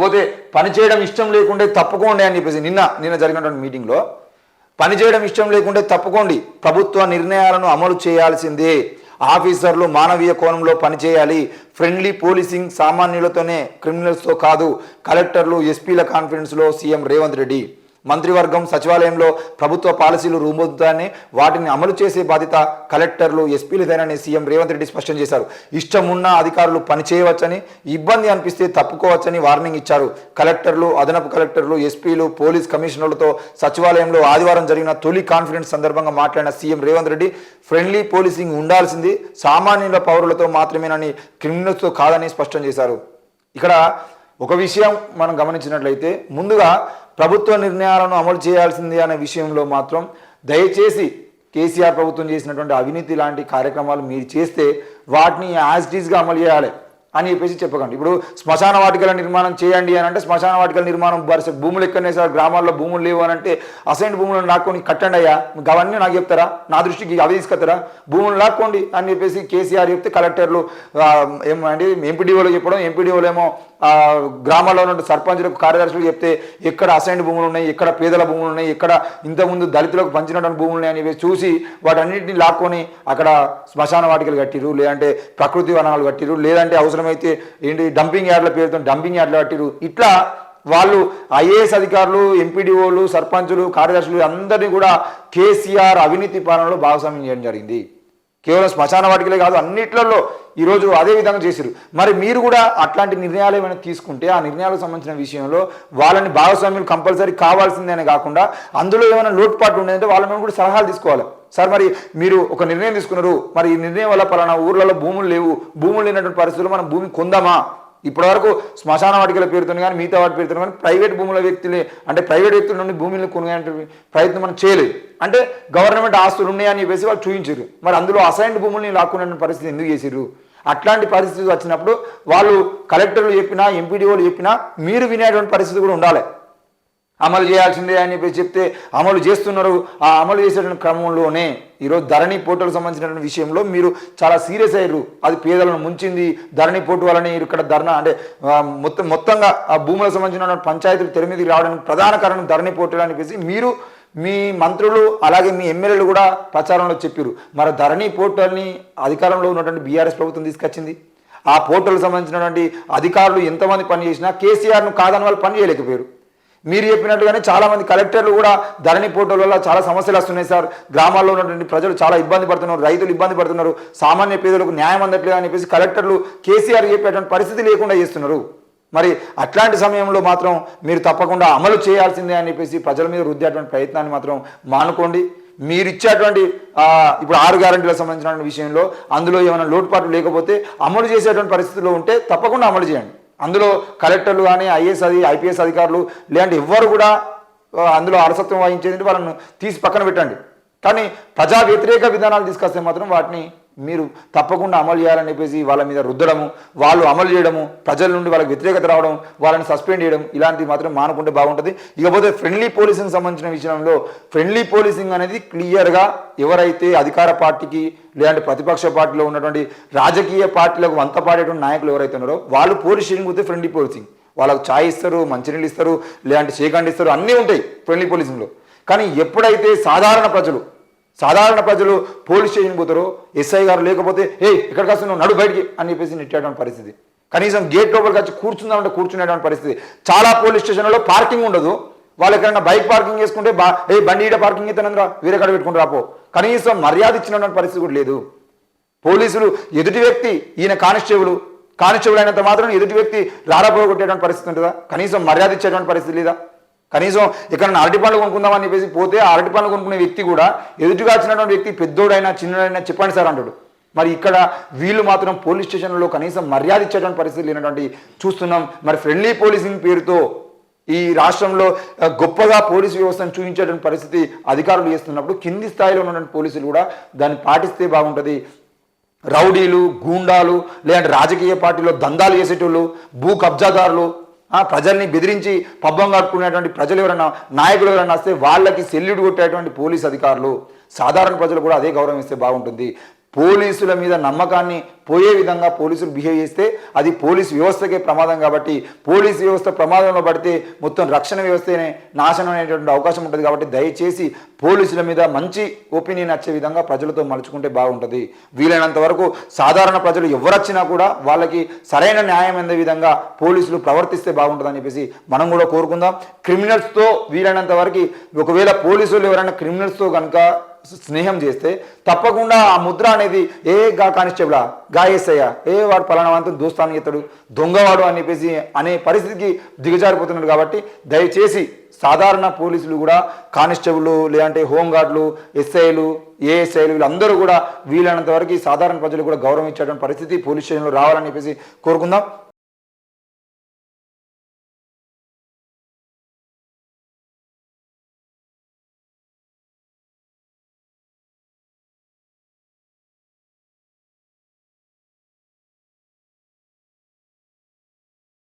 ఇకపోతే పనిచేయడం ఇష్టం లేకుంటే తప్పుకోండి అని చెప్పేసి నిన్న జరిగినటువంటి మీటింగ్లో పనిచేయడం ఇష్టం లేకుంటే తప్పుకోండి, ప్రభుత్వ నిర్ణయాలను అమలు చేయాల్సిందే, ఆఫీసర్లు మానవీయ కోణంలో పనిచేయాలి, ఫ్రెండ్లీ పోలీసింగ్ సామాన్యులతోనే క్రిమినల్స్తో కాదు, కలెక్టర్లు ఎస్పీల కాన్ఫరెన్స్లో సీఎం రేవంత్ రెడ్డి. మంత్రివర్గం సచివాలయంలో ప్రభుత్వ పాలసీలు రూపొందుతాయని వాటిని అమలు చేసే బాధ్యత కలెక్టర్లు ఎస్పీలదేనని సీఎం రేవంత్ రెడ్డి స్పష్టం చేశారు. ఇష్టం ఉన్న అధికారులు పనిచేయవచ్చని, ఇబ్బంది అనిపిస్తే తప్పుకోవచ్చని వార్నింగ్ ఇచ్చారు. కలెక్టర్లు, అదనపు కలెక్టర్లు, ఎస్పీలు, పోలీస్ కమిషనర్లతో సచివాలయంలో ఆదివారం జరిగిన తొలి కాన్ఫరెన్స్ సందర్భంగా మాట్లాడిన CM Revanth Reddy friendly policing ఉండాల్సింది సామాన్యుల పౌరులతో మాత్రమేనని, క్రిమినల్స్తో కాదని స్పష్టం చేశారు. ఇక్కడ ఒక విషయం మనం గమనించినట్లయితే ముందుగా ప్రభుత్వ నిర్ణయాలను అమలు చేయాల్సింది అనే విషయంలో మాత్రం దయచేసి కేసీఆర్ ప్రభుత్వం చేసినటువంటి అవినీతి లాంటి కార్యక్రమాలు మీరు చేస్తే వాటిని యాజ్ ఇట్ ఈస్గా అమలు చేయాలి అని చెప్పేసి చెప్పకండి. ఇప్పుడు శ్మశాన వాటికల నిర్మాణం చేయండి అని అంటే శ్మశాన వాటికల నిర్మాణం భూములు ఎక్కడనే సార్ గ్రామాల్లో భూములు లేవు అని అంటే అసైన్ భూములను లాక్కొని కట్టండి అయ్యా, అవన్నీ నాకు చెప్తారా, నా దృష్టికి అవి తీసుకొస్తారా, భూములు లాక్కోండి అని చెప్పేసి కేసీఆర్ చెప్తే కలెక్టర్లు ఏమంటే ఎంపీడీఓలు చెప్పడం, ఎంపీడీఓలు ఏమో గ్రామాల్లో ఉన్న సర్పంచులకు కార్యదర్శులు చెప్తే ఎక్కడ అసైన్డ్ భూములు ఉన్నాయి, ఎక్కడ పేదల భూములు ఉన్నాయి, ఎక్కడ ఇంతకుముందు దళితులకు పంచినటువంటి భూములు ఉన్నాయి అని చూసి వాటన్నింటినీ లాక్కొని అక్కడ శ్మశాన వాటికలు కట్టిరు, లేదంటే ప్రకృతి వనాలు కట్టిరు, లేదంటే అవసరమైతే ఏంటి డంపింగ్ యార్డ్ల పేరుతో డంపింగ్ యార్డ్లు కట్టిరు. ఇట్లా వాళ్ళు ఐఏఎస్ అధికారులు, ఎంపీడీఓలు, సర్పంచులు, కార్యదర్శులు అందరినీ కూడా కేసీఆర్ అవినీతి పాలనలో భాగస్వామ్యం చేయడం జరిగింది. కేవలం శ్మశాన వాటికలే కాదు, అన్నిట్లలో ఈరోజు అదే విధంగా చేశారు. మరి మీరు కూడా అట్లాంటి నిర్ణయాలు ఏమైనా తీసుకుంటే ఆ నిర్ణయాలకు సంబంధించిన విషయంలో వాళ్ళని భాగస్వామ్యులు కంపల్సరీ కావాల్సిందేనే కాకుండా అందులో ఏమైనా లోటుపాట్లు ఉండేదంటే వాళ్ళ మేము కూడా సలహాలు తీసుకోవాలి. సార్ మరి మీరు ఒక నిర్ణయం తీసుకున్నారు, మరి ఈ నిర్ణయం వల్ల పలానా ఊర్లలో భూములు లేవు, భూములు లేనటువంటి పరిస్థితుల్లో మనం భూమి కొందామా? ఇప్పటివరకు శ్మశాన వాటికల పేరుతో కానీ మిగతా వాటి పేరుతో కానీ ప్రైవేట్ భూముల వ్యక్తులే అంటే ప్రైవేట్ వ్యక్తుల నుండి భూమిని కొనుగోలు ప్రయత్నం మనం చేయలేదు. అంటే గవర్నమెంట్ ఆస్తులు ఉన్నాయని చెప్పేసి వాళ్ళు చూపించారు. మరి అందులో అసైన్డ్ భూముల్ని లాక్కునే పరిస్థితి ఎందుకు చేసారు? అట్లాంటి పరిస్థితి వచ్చినప్పుడు వాళ్ళు కలెక్టర్లు చెప్పినా, ఎంపీడీఓలు చెప్పినా మీరు వినేటువంటి పరిస్థితి కూడా ఉండాలి. అమలు చేయాల్సిందే అని చెప్పి చెప్తే అమలు చేస్తున్నారు. ఆ అమలు చేసేటువంటి క్రమంలోనే ఈరోజు ధరణి పోర్టల్కి సంబంధించినటువంటి విషయంలో మీరు చాలా సీరియస్ అయ్యారు. అది పేదలను ముంచింది. ధరణి పోర్టు వల్లనే ఇక్కడ ధర్నా అంటే మొత్తంగా ఆ భూములకు సంబంధించిన పంచాయతీలు తెర మీదకి రావడానికి ప్రధాన కారణం ధరణి పోర్టల్ అని చెప్పేసి మీరు, మీ మంత్రులు, అలాగే మీ ఎమ్మెల్యేలు కూడా ప్రచారంలో చెప్పారు. మరి ధరణి పోర్టల్ని అధికారంలో ఉన్నటువంటి బీఆర్ఎస్ ప్రభుత్వం తీసుకొచ్చింది. ఆ పోర్టల్కి సంబంధించినటువంటి అధికారులు ఎంతమంది పని చేసినా కేసీఆర్ను కాదని వాళ్ళు పని చేయలేకపోయారు. మీరు చెప్పినట్టుగానే చాలామంది కలెక్టర్లు కూడా ధరణి పోర్టల్ వల్ల చాలా సమస్యలు వస్తున్నాయి సార్, గ్రామాల్లో ఉన్నటువంటి ప్రజలు చాలా ఇబ్బంది పడుతున్నారు, రైతులు ఇబ్బంది పడుతున్నారు, సామాన్య పేదలకు న్యాయం అందట్లేదు అని చెప్పేసి కలెక్టర్లు కేసీఆర్ చెప్పేటువంటి పరిస్థితి లేకుండా చేస్తున్నారు. మరి అట్లాంటి సమయంలో మాత్రం మీరు తప్పకుండా అమలు చేయాల్సిందే అని చెప్పేసి ప్రజల మీద రుద్దేటువంటి ప్రయత్నాన్ని మాత్రం మానుకోండి. మీరు ఇచ్చేటువంటి ఇప్పుడు 6 గ్యారెంటీలకు సంబంధించిన విషయంలో అందులో ఏమైనా లోటుపాట్లు లేకపోతే అమలు చేసేటువంటి పరిస్థితుల్లో ఉంటే తప్పకుండా అమలు చేయండి. అందులో కలెక్టర్లు కానీ ఐపీఎస్ అధికారులు లేదంటే ఎవ్వరు కూడా అందులో అలసత్వం వహించేది వాళ్ళను తీసి పక్కన పెట్టండి. కానీ ప్రజా వ్యతిరేక విధానాలు తీసుకొస్తే మాత్రం వాటిని మీరు తప్పకుండా అమలు చేయాలని చెప్పేసి వాళ్ళ మీద రుద్దడము, వాళ్ళు అమలు చేయడము, ప్రజల నుండి వాళ్ళకి వ్యతిరేకత రావడం, వాళ్ళని సస్పెండ్ చేయడం ఇలాంటివి మాత్రం మానుకుంటే బాగుంటుంది. ఇకపోతే ఫ్రెండ్లీ పోలీసింగ్ సంబంధించిన విషయంలో ఫ్రెండ్లీ పోలీసింగ్ అనేది క్లియర్గా ఎవరైతే అధికార పార్టీకి లేదంటే ప్రతిపక్ష పార్టీలో ఉన్నటువంటి రాజకీయ పార్టీలకు వంతపాడేటువంటి నాయకులు ఎవరైతే ఉన్నారో వాళ్ళు పోలీస్ స్టేషన్కి పోతే ఫ్రెండ్లీ పోలీసింగ్, వాళ్ళకు ఛాయ్ ఇస్తారు, మంచినీళ్ళు ఇస్తారు, లేదంటే షేకండ్ ఇస్తారు, అన్నీ ఉంటాయి ఫ్రెండ్లీ పోలీసింగ్లో. కానీ ఎప్పుడైతే సాధారణ ప్రజలు పోలీస్ స్టేషన్ పోతారో ఎస్ఐ గారు లేకపోతే ఎక్కడికి వస్తున్నావు నడు బయటికి అని చెప్పేసి నెట్టేటువంటి పరిస్థితి, కనీసం గేట్ లోపలికి వచ్చి కూర్చుందామంటే కూర్చునేటువంటి పరిస్థితి. చాలా పోలీస్ స్టేషన్లలో పార్కింగ్ ఉండదు. వాళ్ళు ఎక్కడైనా బైక్ పార్కింగ్ చేసుకుంటే బండి ఈడ పార్కింగ్ ఇస్తానంద్రా వేరే కాడ పెట్టుకుని రాపో, కనీసం మర్యాద ఇచ్చినటువంటి పరిస్థితి కూడా లేదు. పోలీసులు ఎదుటి వ్యక్తి ఈయన కానిస్టేబుల్ అయినంత మాత్రం ఎదుటి వ్యక్తి రారాపోగొట్టేటువంటి పరిస్థితి ఉంటుందా? కనీసం మర్యాద ఇచ్చేటువంటి పరిస్థితి లేదా? కనీసం ఎక్కడన్నా అరటి పండ్లు కొనుక్కుందామని చెప్పేసి పోతే ఆ అరటి పండ్లు కొనుక్కునే వ్యక్తి కూడా ఎదుటిగా వచ్చినటువంటి వ్యక్తి పెద్దోడైనా చిన్నోడైనా చెప్పండి సార్ అంటాడు. మరి ఇక్కడ వీళ్ళు మాత్రం పోలీస్ స్టేషన్లో కనీసం మర్యాద ఇచ్చేటువంటి పరిస్థితి లేనటువంటి చూస్తున్నాం. మరి ఫ్రెండ్లీ పోలీసింగ్ పేరుతో ఈ రాష్ట్రంలో గొప్పగా పోలీసు వ్యవస్థను చూపించేటువంటి పరిస్థితి అధికారులు చేస్తున్నప్పుడు కింది స్థాయిలో ఉన్నటువంటి పోలీసులు కూడా దాన్ని పాటిస్తే బాగుంటుంది. రౌడీలు, గూండాలు, లేదంటే రాజకీయ పార్టీలో దందాలు చేసేటోళ్ళు, భూ కబ్జాదారులు, ప్రజల్ని బెదిరించి పబ్బం కట్టుకునేటువంటి ప్రజలు ఎవరైనా నాయకులు ఎవరైనా వస్తే వాళ్ళకి సెల్యూట్ కొట్టేటువంటి పోలీస్ అధికారులు, సాధారణ ప్రజలు కూడా అదే గౌరవం ఇస్తే బాగుంటుంది. పోలీసుల మీద నమ్మకాన్ని పోయే విధంగా పోలీసులు బిహేవ్ చేస్తే అది పోలీస్ వ్యవస్థకే ప్రమాదం. కాబట్టి పోలీస్ వ్యవస్థ ప్రమాదంలో పడితే మొత్తం రక్షణ వ్యవస్థనే నాశనం అనేటువంటి అవకాశం ఉంటుంది. కాబట్టి దయచేసి పోలీసుల మీద మంచి ఒపీనియన్ వచ్చే విధంగా ప్రజలతో మలుచుకుంటే బాగుంటుంది. వీలైనంత వరకు సాధారణ ప్రజలు ఎవరొచ్చినా కూడా వాళ్ళకి సరైన న్యాయం అందే విధంగా పోలీసులు ప్రవర్తిస్తే బాగుంటుందని చెప్పేసి మనం కూడా కోరుకుందాం. క్రిమినల్స్తో వీలైనంత వరకు ఒకవేళ పోలీసులు ఎవరైనా క్రిమినల్స్తో కనుక స్నేహం చేస్తే తప్పకుండా ఆ ముద్ర అనేది గా కానిస్టేబులా గా ఎస్ఐయా వాడు పలానా వంతు దోస్తాన్ని ఇతడు దొంగవాడు అని చెప్పేసి అనే పరిస్థితికి దిగజారిపోతున్నాడు. కాబట్టి దయచేసి సాధారణ పోలీసులు కూడా కానిస్టేబుల్ లేదంటే హోంగార్డులు ఎస్ఐలు ఏఎస్ఐలు వీళ్ళందరూ కూడా వీలైనంత వరకు సాధారణ ప్రజలు కూడా గౌరవం ఇచ్చేటువంటి పరిస్థితి పోలీస్ స్టేషన్లో రావాలని చెప్పేసి కోరుకుందాం.